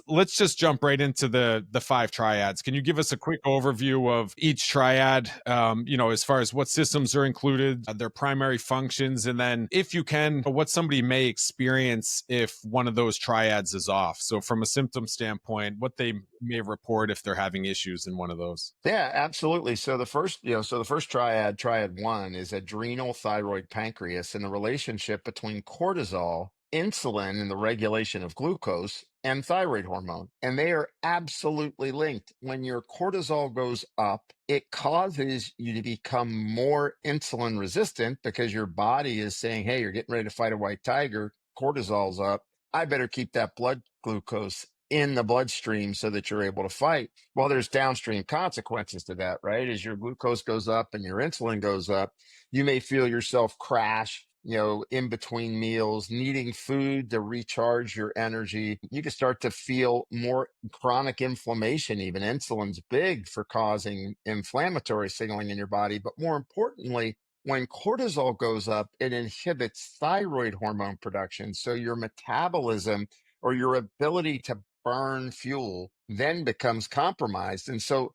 Let's just jump right into the five triads. Can you give us a quick overview of each triad? As far as what systems are included, their primary functions, and then, if you can, what somebody may experience if one of those triads is off. So, from a symptom standpoint, what they may report if they're having issues in one of those. Yeah, absolutely. So the first triad, triad one, is adrenal, thyroid, pancreas, and the relationship between cortisol, insulin, and the regulation of glucose, and thyroid hormone. And they are absolutely linked. When your cortisol goes up, it causes you to become more insulin resistant because your body is saying, hey, you're getting ready to fight a white tiger, cortisol's up. I better keep that blood glucose in the bloodstream so that you're able to fight. Well, there's downstream consequences to that, right? As your glucose goes up and your insulin goes up, you may feel yourself crash, in between meals, needing food to recharge your energy. You can start to feel more chronic inflammation. Even insulin's big for causing inflammatory signaling in your body. But more importantly, when cortisol goes up, it inhibits thyroid hormone production. So your metabolism or your ability to burn fuel then becomes compromised. And so,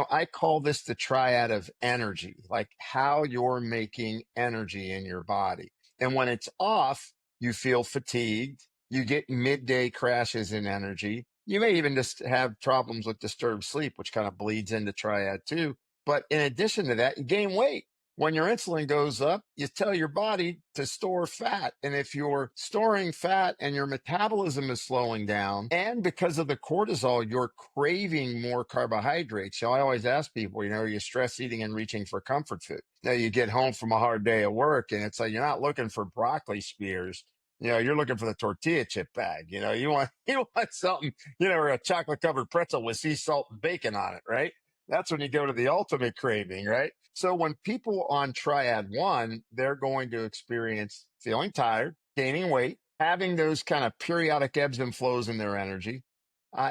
I call this the triad of energy, like how you're making energy in your body. And when it's off, you feel fatigued, you get midday crashes in energy. You may even just have problems with disturbed sleep, which kind of bleeds into triad two. But in addition to that, you gain weight. When your insulin goes up, you tell your body to store fat. And if you're storing fat and your metabolism is slowing down, and because of the cortisol, you're craving more carbohydrates. So I always ask people, are you stress eating and reaching for comfort food? Now you get home from a hard day of work and it's like you're not looking for broccoli spears. You're looking for the tortilla chip bag. You want something, or a chocolate covered pretzel with sea salt and bacon on it, right? That's when you go to the ultimate craving, right? So when people on triad one, they're going to experience feeling tired, gaining weight, having those kind of periodic ebbs and flows in their energy,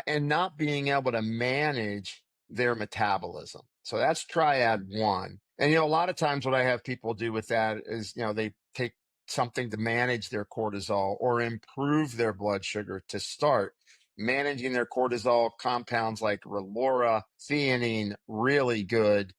and not being able to manage their metabolism. So that's triad one. And, a lot of times what I have people do with that is, they take something to manage their cortisol or improve their blood sugar to start managing their cortisol. Compounds like Relora, theanine, really good.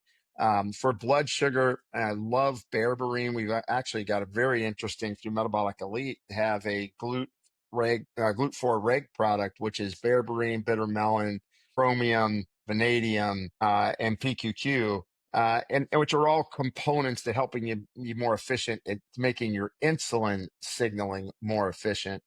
For blood sugar, I love berberine. We've actually got a very interesting, through Metabolic Elite, have a GLUT4 reg product, which is berberine, bitter melon, chromium, vanadium, and PQQ, and which are all components to helping you be more efficient at making your insulin signaling more efficient.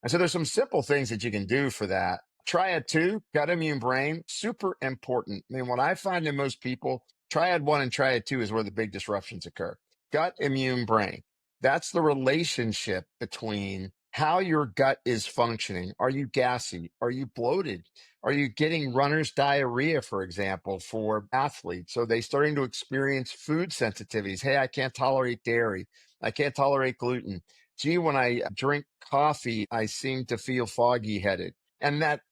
And so there's some simple things that you can do for that. Triad two, gut immune brain, super important. I mean, what I find in most people, triad one and triad two is where the big disruptions occur. Gut immune brain. That's the relationship between how your gut is functioning. Are you gassy? Are you bloated? Are you getting runner's diarrhea, for example, for athletes? So they starting to experience food sensitivities. Hey, I can't tolerate dairy. I can't tolerate gluten. Gee, when I drink coffee, I seem to feel foggy headed. And that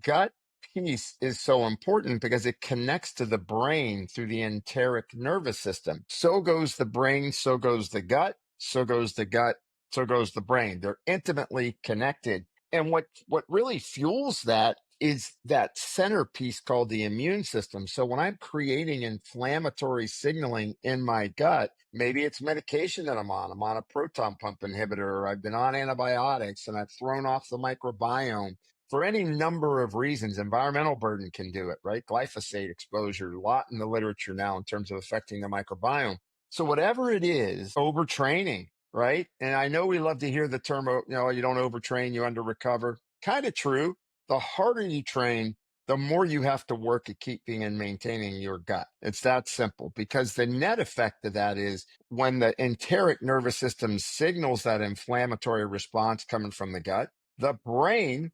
gut piece is so important because it connects to the brain through the enteric nervous system. So goes the brain, so goes the gut, so goes the gut, so goes the brain. They're intimately connected. And what really fuels that is that centerpiece called the immune system. So when I'm creating inflammatory signaling in my gut, maybe it's medication that I'm on. I'm on a proton pump inhibitor, or I've been on antibiotics and I've thrown off the microbiome for any number of reasons. Environmental burden can do it, right? Glyphosate exposure, a lot in the literature now in terms of affecting the microbiome. So whatever it is, overtraining, right? And I know we love to hear the term, you don't overtrain, you under recover. Kind of true. The harder you train, the more you have to work at keeping and maintaining your gut. It's that simple, because the net effect of that is when the enteric nervous system signals that inflammatory response coming from the gut, the brain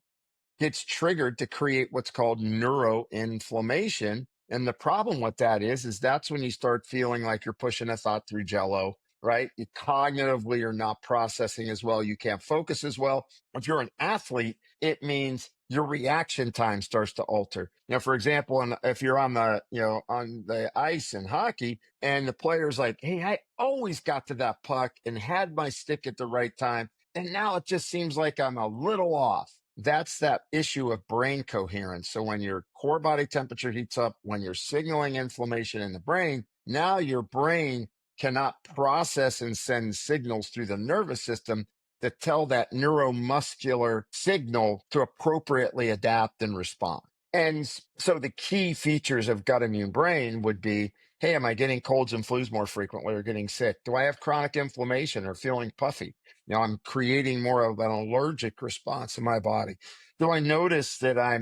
gets triggered to create what's called neuroinflammation. And the problem with that is that's when you start feeling like you're pushing a thought through jello, right? You cognitively are not processing as well. You can't focus as well. If you're an athlete, it means your reaction time starts to alter. For example, if you're on the ice in hockey and the player's like, hey, I always got to that puck and had my stick at the right time, and now it just seems like I'm a little off. that's that issue of brain coherence. So when your core body temperature heats up, when you're signaling inflammation in the brain, now your brain cannot process and send signals through the nervous system that tell that neuromuscular signal to appropriately adapt and respond. And so the key features of gut immune brain would be, hey, am I getting colds and flus more frequently or getting sick? Do I have chronic inflammation or feeling puffy? I'm creating more of an allergic response in my body. Do I notice that I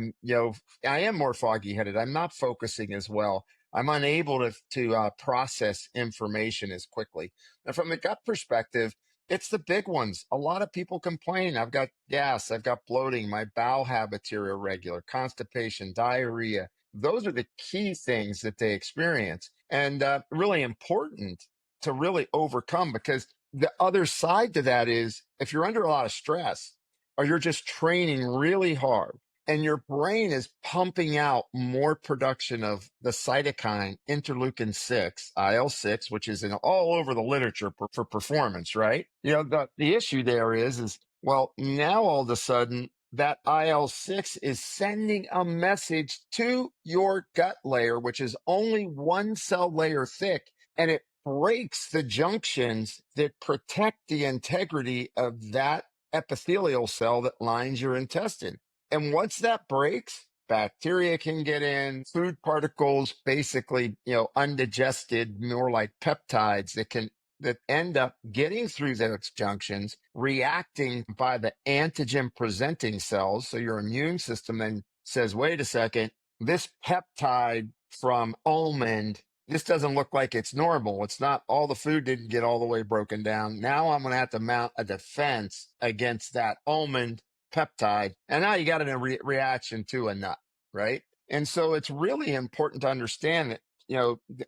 am more foggy headed? I'm not focusing as well. I'm unable to process information as quickly. And from the gut perspective, it's the big ones. A lot of people complain. I've got gas, I've got bloating, my bowel habits are irregular, constipation, diarrhea. Those are the key things that they experience, and really important to really overcome, because the other side to that is if you're under a lot of stress or you're just training really hard and your brain is pumping out more production of the cytokine interleukin 6, IL-6, which is in all over the literature for performance, right? The issue there is, well, now all of a sudden that IL-6 is sending a message to your gut layer, which is only one cell layer thick, and it breaks the junctions that protect the integrity of that epithelial cell that lines your intestine. And once that breaks, bacteria can get in, food particles, basically, undigested, more like peptides that end up getting through those junctions, reacting by the antigen presenting cells. So your immune system then says, wait a second, this peptide from almond, this doesn't look like it's normal. It's not, all the food didn't get all the way broken down. Now I'm going to have to mount a defense against that almond peptide. And now you got a reaction to a nut, right? And so it's really important to understand that,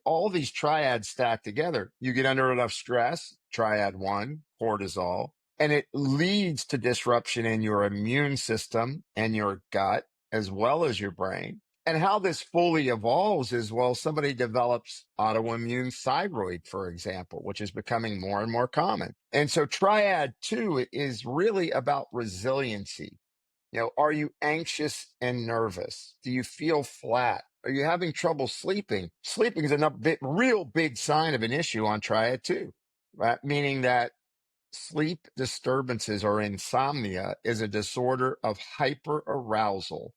all these triads stack together. You get under enough stress, triad one, cortisol, and it leads to disruption in your immune system and your gut, as well as your brain. And how this fully evolves is, well, somebody develops autoimmune thyroid, for example, which is becoming more and more common. And so triad two is really about resiliency. Are you anxious and nervous? Do you feel flat? Are you having trouble sleeping? Sleeping is a real big sign of an issue on triad two, right? Meaning that sleep disturbances or insomnia is a disorder of hyperarousal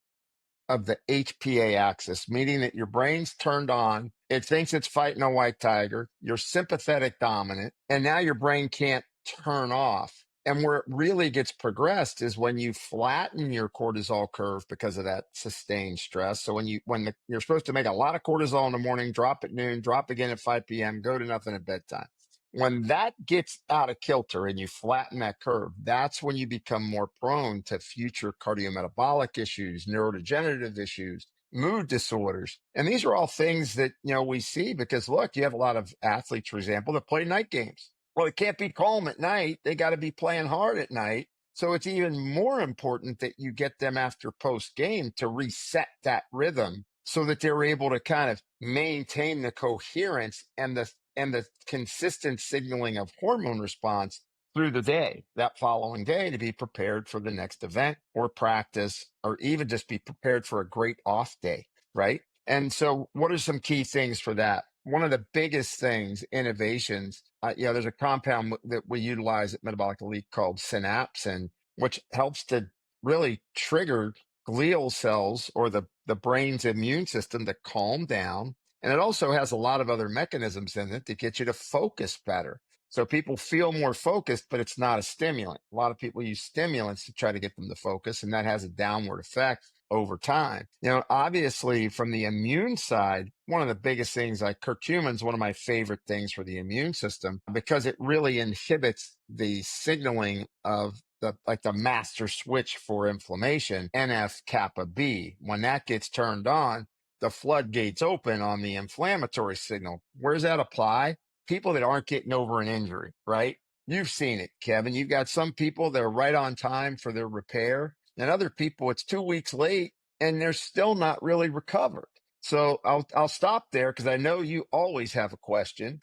of the HPA axis, meaning that your brain's turned on. It thinks it's fighting a white tiger. You're sympathetic dominant, and now your brain can't turn off. And where it really gets progressed is when you flatten your cortisol curve because of that sustained stress. So you're supposed to make a lot of cortisol in the morning, drop at noon, drop again at 5 p.m., go to nothing at bedtime. When that gets out of kilter and you flatten that curve, that's when you become more prone to future cardiometabolic issues, neurodegenerative issues, mood disorders. And these are all things that, we see because, look, you have a lot of athletes, for example, that play night games. Well, they can't be calm at night. They got to be playing hard at night. So it's even more important that you get them after post game to reset that rhythm so that they're able to kind of maintain the coherence and the consistent signaling of hormone response through the day, that following day, to be prepared for the next event or practice, or even just be prepared for a great off day, right? And so what are some key things for that? One of the biggest things, innovations, there's a compound that we utilize at Metabolic Elite called synapsin, which helps to really trigger glial cells or the brain's immune system to calm down. And it also has a lot of other mechanisms in it to get you to focus better. So people feel more focused, but it's not a stimulant. A lot of people use stimulants to try to get them to focus, and that has a downward effect over time. Obviously, from the immune side, one of the biggest things, like curcumin's one of my favorite things for the immune system because it really inhibits the signaling of the master switch for inflammation, NF kappa B. When that gets turned on, the floodgates open on the inflammatory signal. Where does that apply? People that aren't getting over an injury, right? You've seen it, Kevin. You've got some people that are right on time for their repair, and other people it's 2 weeks late and they're still not really recovered. So I'll stop there because I know you always have a question.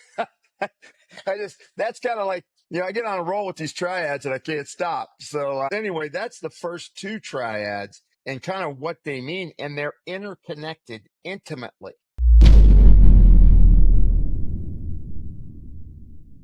That's kind of like I get on a roll with these triads and I can't stop. So, anyway, that's the first two triads and kind of what they mean. And they're interconnected intimately.